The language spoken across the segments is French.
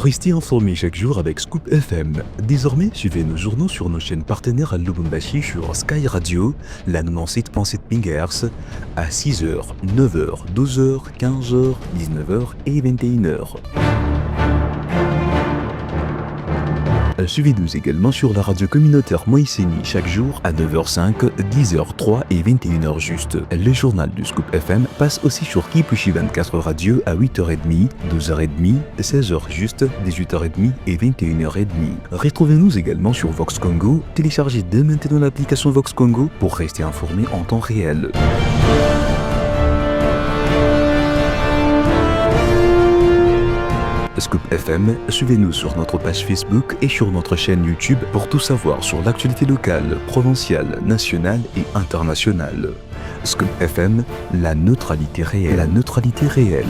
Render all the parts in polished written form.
Restez informés chaque jour avec Scoop FM. Désormais, suivez nos journaux sur nos chaînes partenaires à Lubumbashi sur Sky Radio, la 97.7 MHz, à 6h, 9h, 12h, 15h, 19h et 21h. Suivez-nous également sur la radio communautaire Moïseni chaque jour à 9h05, 10h03 et 21h juste. Le journal du Scoop FM passe aussi sur Kipushi 24 Radio à 8h30, 12h30, 16h juste, 18h30 et 21h30. Retrouvez-nous également sur Vox Congo. Téléchargez dès maintenant l'application Vox Congo pour rester informé en temps réel. Scoop FM, suivez-nous sur notre page Facebook et sur notre chaîne YouTube pour tout savoir sur l'actualité locale, provinciale, nationale et internationale. Scoop FM, la neutralité réelle. La neutralité réelle.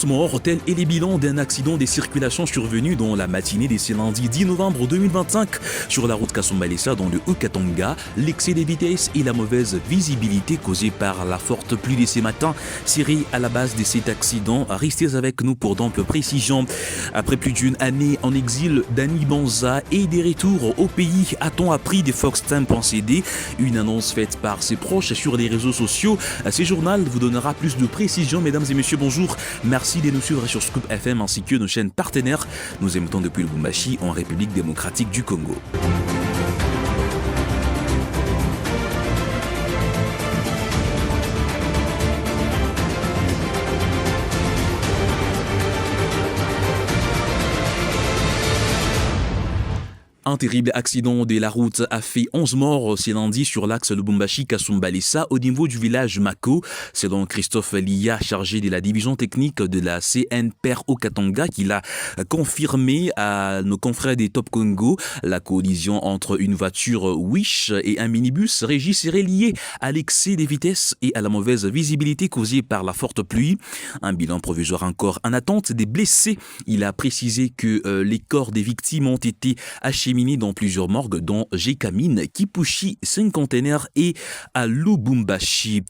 Morts, tel est les bilans d'un accident de circulation survenu dans la matinée de ce lundi 10 novembre 2025 sur la route Kasumbalesa dans le Haut-Katanga. L'excès de vitesse et la mauvaise visibilité causée par la forte pluie de ce matin seraient à la base de cet accident. Restez avec nous pour d'amples précisions. Après plus d'une année en exil, Dani Banza est de retour au pays, a-t-on appris de Foxtime.cd. Une annonce faite par ses proches sur les réseaux sociaux. Ce journal vous donnera plus de précisions. Mesdames et messieurs, bonjour. Merci de nous suivre sur Scoop FM ainsi que nos chaînes partenaires. Nous émettons depuis Lubumbashi en République démocratique du Congo. Un terrible accident de la route a fait 11 morts ce lundi sur l'axe Lubumbashi-Kasumbalesa au niveau du village Mako. Selon Christophe Lia, chargé de la division technique de la CNPR au Katanga, qui l'a confirmé à nos confrères des Top Congo. La collision entre une voiture Wish et un minibus Régis serait liée à l'excès des vitesses et à la mauvaise visibilité causée par la forte pluie. Un bilan provisoire encore en attente des blessés. Il a précisé que les corps des victimes ont été acheminés dans plusieurs morgues dont Jekamine, Kipushi, Cinquantenaire et à Lubumbashi.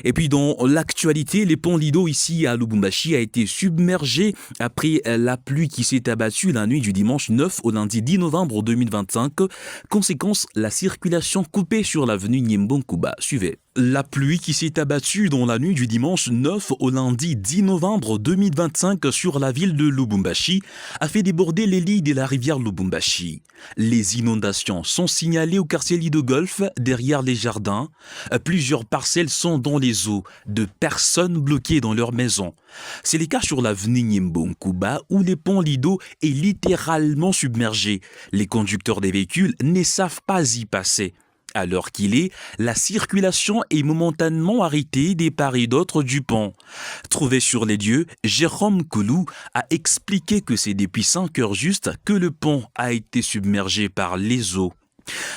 Et puis dans l'actualité, les ponts Lido ici à Lubumbashi a été submergé après la pluie qui s'est abattue la nuit du dimanche 9 au lundi 10 novembre 2025. Conséquence, la circulation coupée sur l'avenue Niembonkuba. Suivez. La pluie qui s'est abattue dans la nuit du dimanche 9 au lundi 10 novembre 2025 sur la ville de Lubumbashi a fait déborder les lits de la rivière Lubumbashi. Les inondations sont signalées au quartier Lido Golf, derrière les jardins. Plusieurs parcelles sont dans les eaux, de personnes bloquées dans leur maison. C'est le cas sur l'avenue Niembonkuba où le pont Lido est littéralement submergé. Les conducteurs des véhicules ne savent pas y passer. À l'heure qu'il est, la circulation est momentanément arrêtée des parts et d'autres du pont. Trouvé sur les lieux, Jérôme Koulou a expliqué que c'est depuis 5 heures juste que le pont a été submergé par les eaux.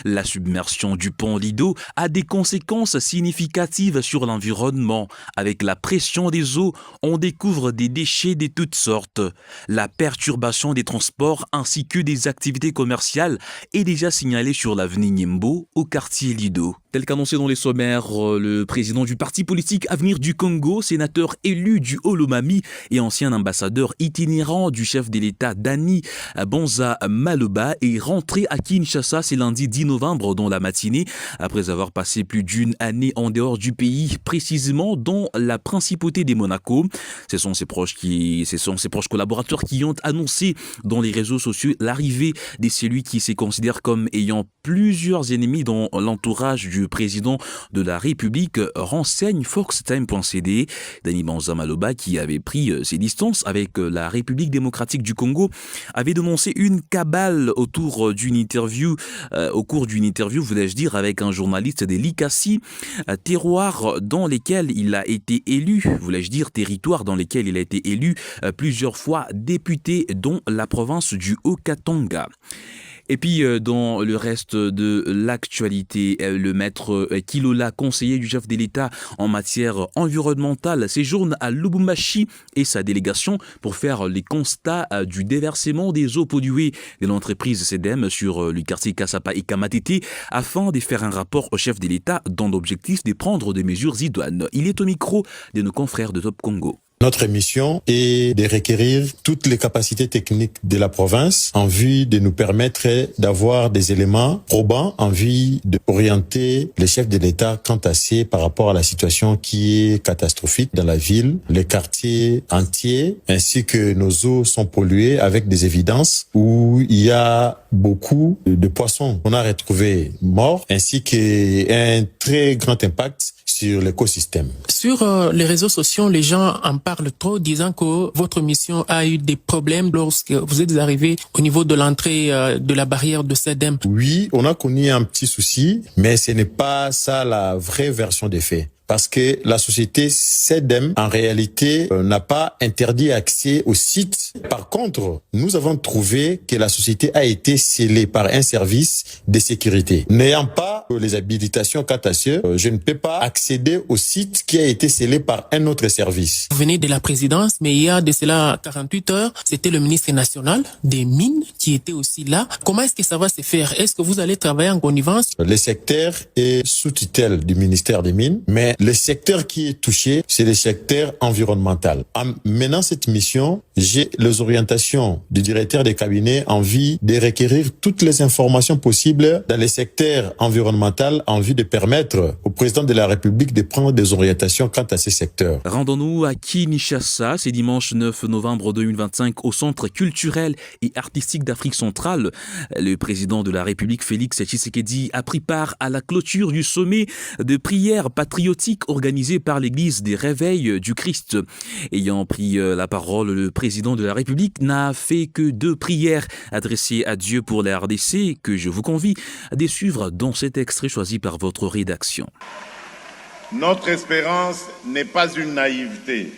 La submersion du pont Lido a des conséquences significatives sur l'environnement. Avec la pression des eaux, on découvre des déchets de toutes sortes. La perturbation des transports ainsi que des activités commerciales est déjà signalée sur l'avenue Niembo au quartier Lido. Tel qu'annoncé dans les sommaires, le président du parti politique Avenir du Congo, sénateur élu du Haut-Lomami et ancien ambassadeur itinérant du chef de l'État Dani Banza Maloba est rentré à Kinshasa ce lundi 10 novembre dans la matinée après avoir passé plus d'une année en dehors du pays, précisément dans la principauté des Monaco. Ce sont ses proches collaborateurs qui ont annoncé dans les réseaux sociaux l'arrivée de celui qui se considère comme ayant plusieurs ennemis dans l'entourage du président de la République, renseigne Foxtime.cd. Dani Banza Maloba, qui avait pris ses distances avec la République démocratique du Congo, avait dénoncé une cabale au cours d'une interview, voulais-je dire, avec un journaliste de l'ICACI, territoire dans lesquels il a été élu, territoire dans lesquels il a été élu plusieurs fois député, dont la province du Haut-Katanga. Et puis, dans le reste de l'actualité, le maître Kilola, conseiller du chef de l'État en matière environnementale, séjourne à Lubumbashi et sa délégation pour faire les constats du déversement des eaux polluées de l'entreprise SEDEM sur le quartier Kassapa et Kamatete afin de faire un rapport au chef de l'État dans l'objectif de prendre des mesures idoines. Il est au micro de nos confrères de Top Congo. Notre mission est de requérir toutes les capacités techniques de la province en vue de nous permettre d'avoir des éléments probants en vue d'orienter les chefs de l'État quant à ces par rapport à la situation qui est catastrophique dans la ville, les quartiers entiers, ainsi que nos eaux sont polluées avec des évidences où il y a beaucoup de poissons qu'on a retrouvés morts, ainsi qu'un très grand impact sur l'écosystème. Sur les réseaux sociaux, les gens en parlent trop, disant que votre mission a eu des problèmes lorsque vous êtes arrivé au niveau de l'entrée de la barrière de SEDEM. Oui, on a connu un petit souci, mais ce n'est pas ça la vraie version des faits. Parce que la société SEDEM, en réalité, n'a pas interdit accès au site. Par contre, nous avons trouvé que la société a été scellée par un service de sécurité. N'ayant pas les habilitations quant à ce, je ne peux pas accéder au site qui a été scellé par un autre service. Vous venez de la présidence, mais il y a de cela 48 heures, c'était le ministre national des Mines qui était aussi là. Comment est-ce que ça va se faire? Est-ce que vous allez travailler en connivence? Le secteur est sous tutelle du ministère des Mines, mais le secteur qui est touché, c'est le secteur environnemental. En menant cette mission, j'ai les orientations du directeur des cabinets en vue de requérir toutes les informations possibles dans le secteur environnemental en vue de permettre au président de la République de prendre des orientations quant à ces secteurs. Rendons-nous à Kinshasa, c'est dimanche 9 novembre 2025 au Centre culturel et artistique d'Afrique centrale. Le président de la République, Félix Tshisekedi, a pris part à la clôture du sommet de prière patriotique organisé par l'Église des Réveils du Christ. Ayant pris la parole, le président de la République n'a fait que 2 prières adressées à Dieu pour la RDC que je vous convie à suivre dans cet extrait choisi par votre rédaction. Notre espérance n'est pas une naïveté.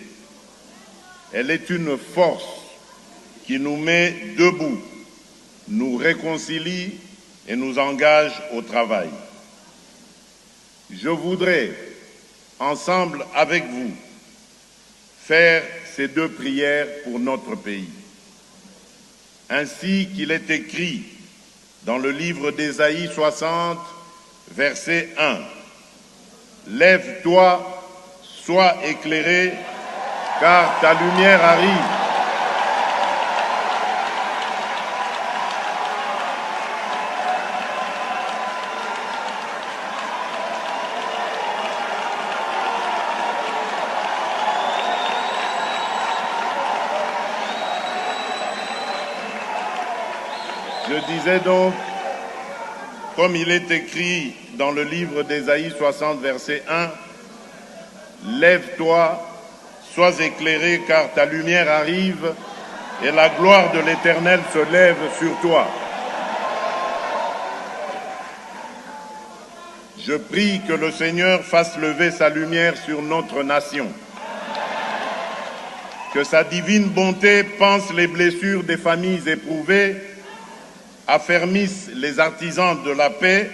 Elle est une force qui nous met debout, nous réconcilie et nous engage au travail. Je voudrais, ensemble avec vous, faire ces 2 prières pour notre pays. Ainsi qu'il est écrit dans le livre d'Ésaïe 60, verset 1. Lève-toi, sois éclairé, car ta lumière arrive. Je disais donc, comme il est écrit dans le livre d'Ésaïe 60, verset 1, « Lève-toi, sois éclairé, car ta lumière arrive, et la gloire de l'Éternel se lève sur toi. » Je prie que le Seigneur fasse lever sa lumière sur notre nation. Que sa divine bonté pense les blessures des familles éprouvées, affermisse les artisans de la paix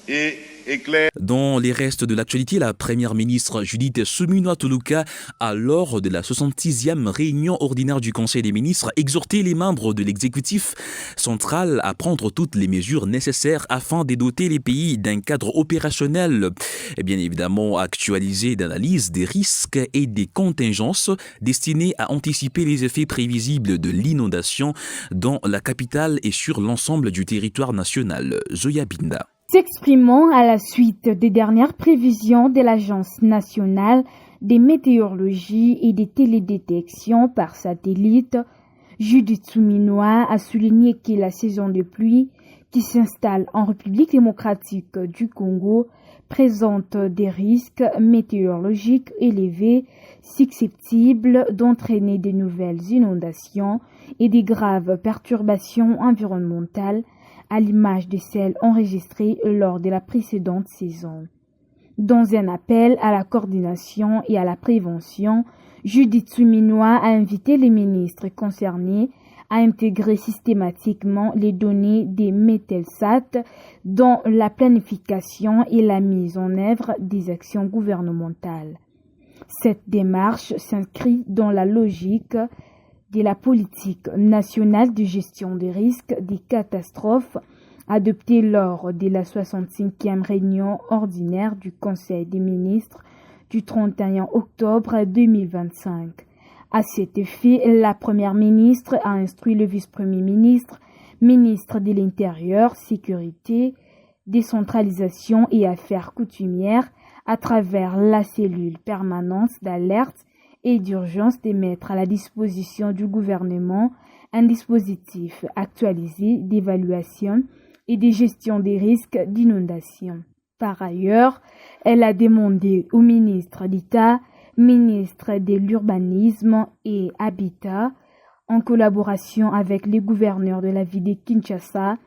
et éclaire. Dans les restes de l'actualité, la première ministre Judith Suminwa-Tuluka a, lors de la 66e réunion ordinaire du Conseil des ministres, exhorté les membres de l'exécutif central à prendre toutes les mesures nécessaires afin de doter les pays d'un cadre opérationnel et bien évidemment actualisé d'analyse des risques et des contingences destinées à anticiper les effets prévisibles de l'inondation dans la capitale et sur l'ensemble du territoire national. Zoya Binda. S'exprimant à la suite des dernières prévisions de l'Agence nationale des météorologies et des télédétections par satellite, Judith Suminwa a souligné que la saison de pluie qui s'installe en République démocratique du Congo présente des risques météorologiques élevés susceptibles d'entraîner de nouvelles inondations et des graves perturbations environnementales à l'image de celles enregistrées lors de la précédente saison. Dans un appel à la coordination et à la prévention, Judith Suminwa a invité les ministres concernés à intégrer systématiquement les données des Metelsat dans la planification et la mise en œuvre des actions gouvernementales. Cette démarche s'inscrit dans la logique de la politique nationale de gestion des risques des catastrophes adoptée lors de la 65e réunion ordinaire du Conseil des ministres du 31 octobre 2025. À cet effet, la Première ministre a instruit le vice-premier ministre, ministre de l'Intérieur, Sécurité, Décentralisation et Affaires coutumières, à travers la cellule permanente d'alerte et d'urgence, de mettre à la disposition du gouvernement un dispositif actualisé d'évaluation et de gestion des risques d'inondation. Par ailleurs, elle a demandé au ministre d'État, ministre de l'Urbanisme et Habitat, en collaboration avec les gouverneurs de la ville de Kinshasa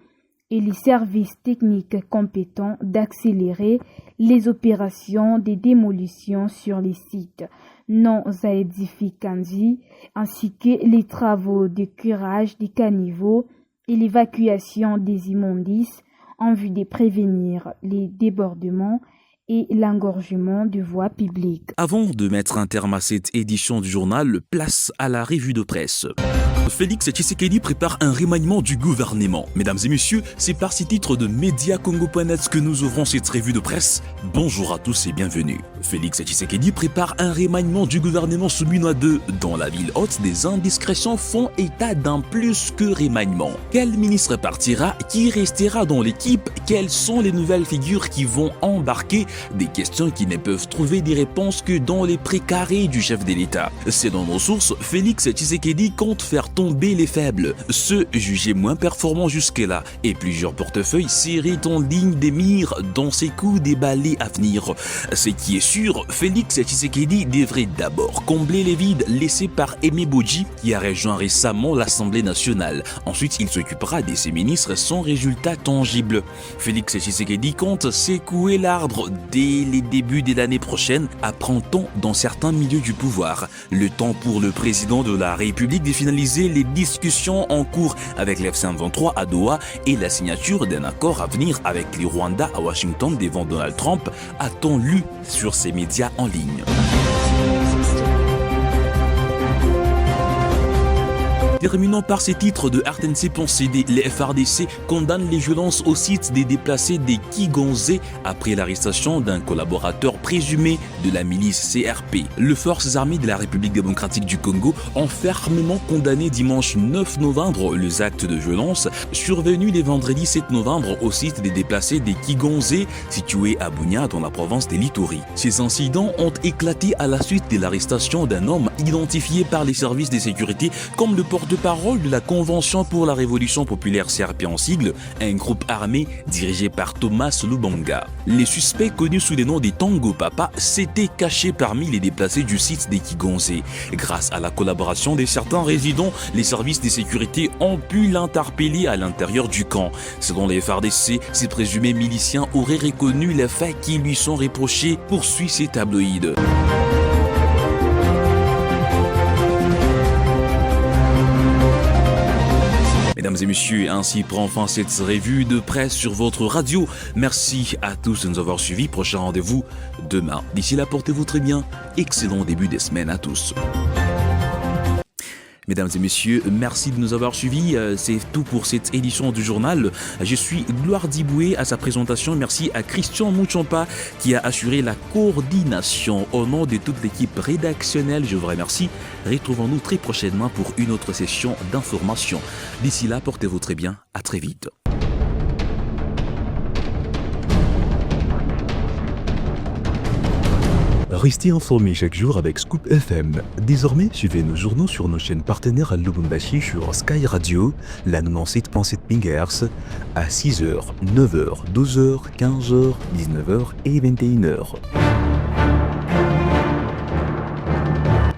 et les services techniques compétents, d'accélérer les opérations de démolition sur les sites non aedificants ainsi que les travaux de curage des caniveaux et l'évacuation des immondices en vue de prévenir les débordements et l'engorgement de voies publiques. Avant de mettre un terme à cette édition du journal, place à la revue de presse. Félix Tshisekedi prépare un remaniement du gouvernement. Mesdames et messieurs, c'est par ces titres de Mediacongo.net que nous ouvrons cette revue de presse. Bonjour à tous et bienvenue. Félix Tshisekedi prépare un remaniement du gouvernement Souminois 2. Dans la ville haute, des indiscrétions font état d'un plus que remaniement. Quel ministre partira? Qui restera dans l'équipe? Quelles sont les nouvelles figures qui vont embarquer? Des questions qui ne peuvent trouver des réponses que dans les précarés du chef de l'État. C'est dans nos sources, Félix Tshisekedi compte faire tomber les faibles, ceux jugés moins performants jusque-là, et plusieurs portefeuilles serrés en ligne des mires dans ses coups des balais à venir. Ce qui est sûr, Félix Tshisekedi devrait d'abord combler les vides laissés par Aimé Bodji, qui a rejoint récemment l'Assemblée nationale. Ensuite, il s'occupera de ses ministres sans résultat tangible. Félix Tshisekedi compte secouer l'arbre dès les débuts de l'année prochaine, apprend-on dans certains milieux du pouvoir. Le temps pour le président de la République de finaliser les discussions en cours avec l'F-23 à Doha et la signature d'un accord à venir avec les Rwandais à Washington devant Donald Trump, a-t-on lu sur ces médias en ligne. Terminons par ces titres de RTNC.cd. Les FRDC condamnent les violences au site des déplacés des Kigonze après l'arrestation d'un collaborateur présumé de la milice CRP. Les forces armées de la République démocratique du Congo ont fermement condamné dimanche 9 novembre les actes de violence survenus les vendredis 7 novembre au site des déplacés des Kigonze situé à Bunia dans la province des Lituri. Ces incidents ont éclaté à la suite de l'arrestation d'un homme identifié par les services de sécurité comme le porte-parole de la Convention pour la Révolution populaire CRP en sigle, un groupe armé dirigé par Thomas Lubanga. Les suspects connus sous les noms des Tango Papa s'étaient cachés parmi les déplacés du site des Kigonze. Grâce à la collaboration de certains résidents, les services de sécurité ont pu l'interpeller à l'intérieur du camp. Selon les FARDC, ces présumés miliciens auraient reconnu les faits qui lui sont reprochés, poursuit ces tabloïds. Mesdames et messieurs, ainsi prend fin cette revue de presse sur votre radio. Merci à tous de nous avoir suivis. Prochain rendez-vous demain. D'ici là, portez-vous très bien. Excellent début des semaines à tous. Mesdames et messieurs, merci de nous avoir suivis. C'est tout pour cette édition du journal. Je suis Gloire Diboué à sa présentation. Merci à Christian Mouchampa qui a assuré la coordination. Au nom de toute l'équipe rédactionnelle, je vous remercie. Retrouvons-nous très prochainement pour une autre session d'information. D'ici là, portez-vous très bien. À très vite. Restez informés chaque jour avec Scoop FM. Désormais, suivez nos journaux sur nos chaînes partenaires à Lubumbashi sur Sky Radio, la 97.7 MHz, à 6h, 9h, 12h, 15h, 19h et 21h.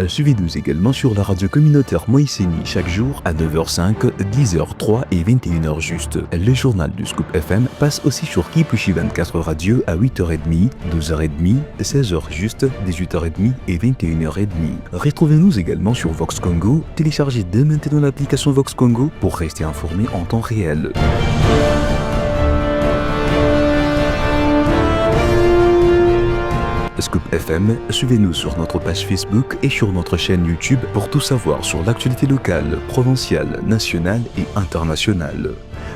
Suivez-nous également sur la radio communautaire Moïseni chaque jour à 9h05, 10h03 et 21h juste. Le journal du Scoop FM passe aussi sur Kipushi 24 Radio à 8h30, 12h30, 16h juste, 18h30 et 21h30. Retrouvez-nous également sur Vox Congo. Téléchargez dès maintenant l'application Vox Congo pour rester informé en temps réel. Scoop FM, suivez-nous sur notre page Facebook et sur notre chaîne YouTube pour tout savoir sur l'actualité locale, provinciale, nationale et internationale.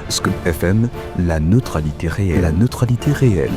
Scoop FM, la neutralité réelle. La neutralité réelle.